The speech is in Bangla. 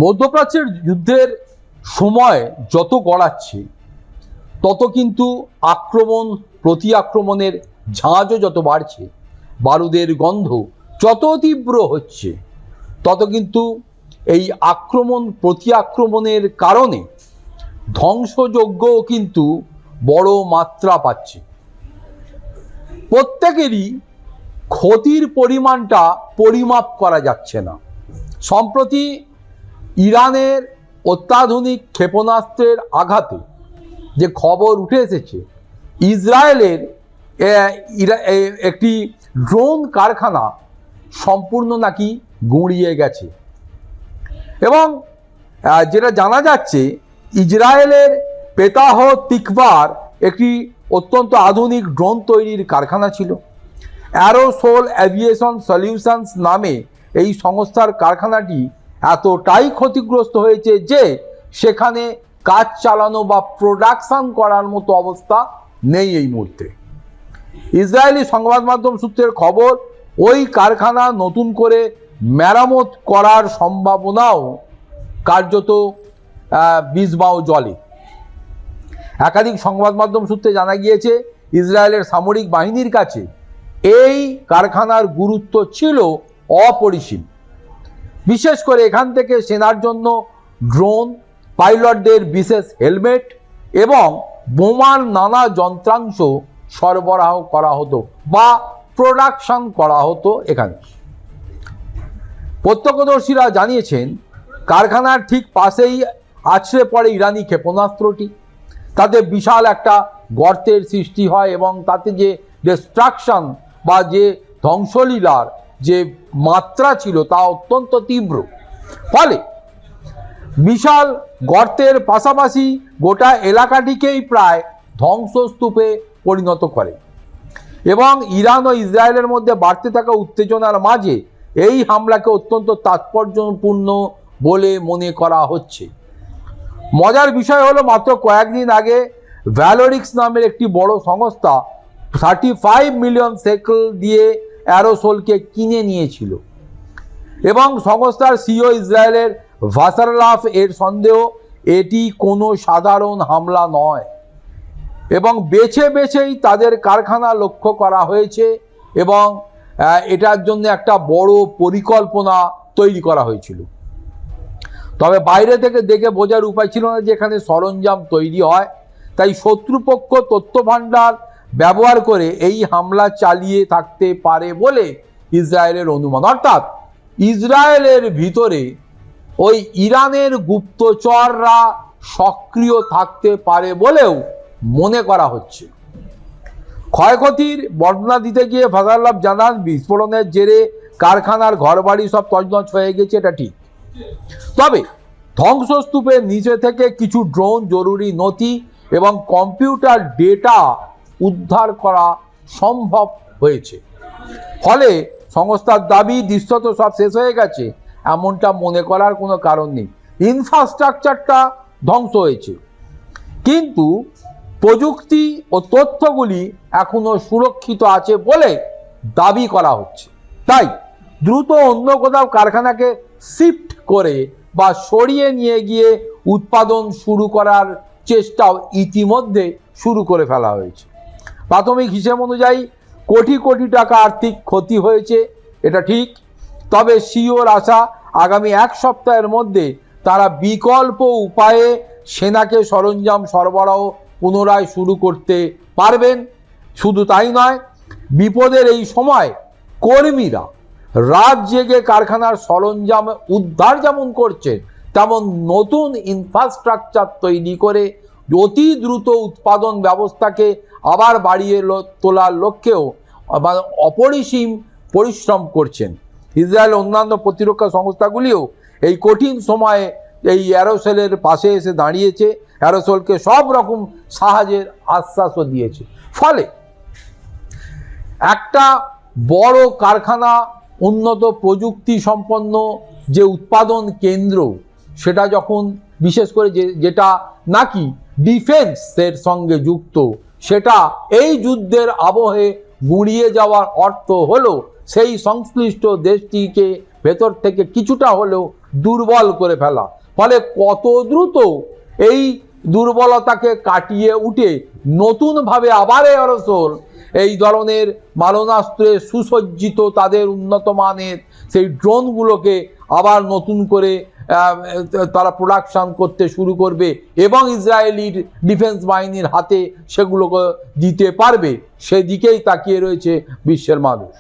মধ্যপ্রাচ্যের যুদ্ধের সময় যত গড়াচ্ছে তত কিন্তু আক্রমণ প্রতি আক্রমণের ঝাঁজও যত বাড়ছে, বারুদের গন্ধ যত তীব্র হচ্ছে, তত কিন্তু এই আক্রমণ প্রতি আক্রমণের কারণে ধ্বংসযজ্ঞও কিন্তু বড় মাত্রা পাচ্ছে। প্রত্যেকেরই ক্ষতির পরিমাণটা পরিমাপ করা যাচ্ছে না। সম্প্রতি ইরানের অত্যাধুনিক ক্ষেপণাস্ত্রের আঘাতে যে খবর উঠে এসেছে, ইসরায়েলের একটি ড্রোন কারখানা সম্পূর্ণ নাকি গুঁড়িয়ে গেছে। এবং যেটা জানা যাচ্ছে, ইসরায়েলের পেতাহ তিকভার একটি অত্যন্ত আধুনিক ড্রোন তৈরির কারখানা ছিল। অ্যারোসোল অ্যাভিয়েশন সলিউশনস নামে এই সংস্থার কারখানাটি এতটাই ক্ষতিগ্রস্ত হয়েছে যে সেখানে কাজ চালানো বা প্রোডাকশন করার মতো অবস্থা নেই এই মুহূর্তে। ইসরায়েলি সংবাদ মাধ্যম সূত্রের খবর, ওই কারখানা নতুন করে মেরামত করার সম্ভাবনাও কার্যত বিষবাও জলে। একাধিক সংবাদ মাধ্যম সূত্রে জানা গিয়েছে, ইসরায়েলের সামরিক বাহিনীর কাছে এই কারখানার গুরুত্ব ছিল অপরিসীম। বিশেষ করে এখান থেকে সেনার জন্য ড্রোন, পাইলটদের বিশেষ হেলমেট এবং বোমার নানা যন্ত্রাংশ সরবরাহ করা হতো বা প্রোডাকশন করা হতো এখানে। প্রত্যক্ষদর্শীরা জানিয়েছেন, কারখানার ঠিক পাশেই আছড়ে পড়ে ইরানি ক্ষেপণাস্ত্রটি। তাতে বিশাল একটা গর্তের সৃষ্টি হয় এবং তাতে যে ডিস্ট্রাকশন বা যে ধ্বংসলীলার যে মাত্রা ছিল তা অত্যন্ত তীব্র। ফলে বিশাল গর্তের পাশাপাশি গোটা এলাকাটিকেই প্রায় ধ্বংসস্তূপে পরিণত করে। এবং ইরান ও ইসরায়েলের মধ্যে বাড়তে থাকা উত্তেজনার মাঝে এই হামলাকে অত্যন্ত তাৎপর্যপূর্ণ বলে মনে করা হচ্ছে। মজার বিষয় হলো, মাত্র কয়েকদিন আগে ভ্যালোরিক্স নামের একটি বড় সংস্থা 35 মিলিয়ন শেকেল দিয়ে অ্যারোসোলকে কিনে নিয়েছিল এবং সংস্থার সিইও ইসরায়েলের ভাসারলাফ এর সন্দেহ এটি কোনো সাধারণ হামলা নয় এবং বেছে বেছেই তাদের কারখানা লক্ষ্য করা হয়েছে এবং এটার জন্য একটা বড় পরিকল্পনা তৈরি করা হয়েছিল। তবে বাইরে থেকে দেখে বোঝার উপায় ছিল না যে এখানে সরঞ্জাম তৈরি হয়, তাই শত্রুপক্ষ তথ্য ভাণ্ডার ব্যবহার করে এই হামলা চালিয়ে থাকতে পারে বলে ইসরায়েলের অনুমান। অর্থাৎ ইসরায়েলের ভিতরে ওই ইরানের গুপ্তচররা সক্রিয় থাকতে পারে বলেও মনে করা হচ্ছে। ক্ষয়ক্ষতির বর্ণনা দিতে গিয়ে ফাজাল্লাভ জানান, বিস্ফোরণের জেরে কারখানার ঘরবাড়ি সব তছনছ হয়ে গেছে, এটা ঠিক। তবে ধ্বংসস্তূপের নিচে থেকে কিছু ড্রোন, জরুরি নথি এবং কম্পিউটার ডেটা উদ্ধার করা সম্ভব হয়েছে। ফলে সংস্থার দাবি, দৃশ্যত সব শেষ হয়ে গেছে এমনটা মনে করার কোনো কারণ নেই। ইনফ্রাস্ট্রাকচারটা ধ্বংস হয়েছে, কিন্তু প্রযুক্তি ও তথ্যগুলি এখনো সুরক্ষিত আছে বলে দাবি করা হচ্ছে। তাই দ্রুত অন্য কোথাও কারখানাকে শিফট করে বা সরিয়ে নিয়ে গিয়ে উৎপাদন শুরু করার চেষ্টাও ইতিমধ্যে শুরু করে ফেলা হয়েছে। প্রাথমিক হিসেব অনুযায়ী কোটি কোটি টাকা আর্থিক ক্ষতি হয়েছে, এটা ঠিক। তবে সিইওর আশা, আগামী এক সপ্তাহের মধ্যে তারা বিকল্প উপায়ে সেনাকে সরঞ্জাম সরবরাহ পুনরায় শুরু করতে পারবেন। শুধু তাই নয়, বিপদের এই সময় কর্মীরা রাত জেগে কারখানার সরঞ্জাম উদ্ধার যেমন করছেন, তেমন নতুন ইনফ্রাস্ট্রাকচার তৈরি করে অতি দ্রুত উৎপাদন ব্যবস্থাকে আবার বাড়িয়ে তোলার লক্ষ্যেও অপরিসীম পরিশ্রম করছেন। ইসরায়েল অন্যান্য প্রতিরক্ষা সংস্থাগুলিও এই কঠিন সময়ে এই অ্যারোসোলের পাশে এসে দাঁড়িয়েছে, অ্যারোসোলকে সব রকম সাহায্যের আশ্বাসও দিয়েছে। ফলে একটা বড় কারখানা, উন্নত প্রযুক্তি সম্পন্ন যে উৎপাদন কেন্দ্র, সেটা যখন বিশেষ করে যেটা নাকি ডিফেন্সের সঙ্গে যুক্ত, সেটা এই যুদ্ধের আবহে গুঁড়িয়ে যাওয়ার অর্থ হলো সেই সংশ্লিষ্ট দেশটিকে ভেতর থেকে কিছুটা হলেও দুর্বল করে ফেলা। ফলে কত দ্রুত এই দুর্বলতাকে কাটিয়ে উঠে নতুনভাবে আবার এরসল এই ধরনের মারণাস্ত্রে সুসজ্জিত তাদের উন্নত মানের সেই ড্রোনগুলোকে আবার নতুন করে তারা প্রোডাকশন করতে শুরু করবে এবং ইসরায়েলির ডিফেন্স বাহিনীর হাতে সেগুলোকে দিতে পারবে, সেদিকেই তাকিয়ে রয়েছে বিশ্বের মানুষ।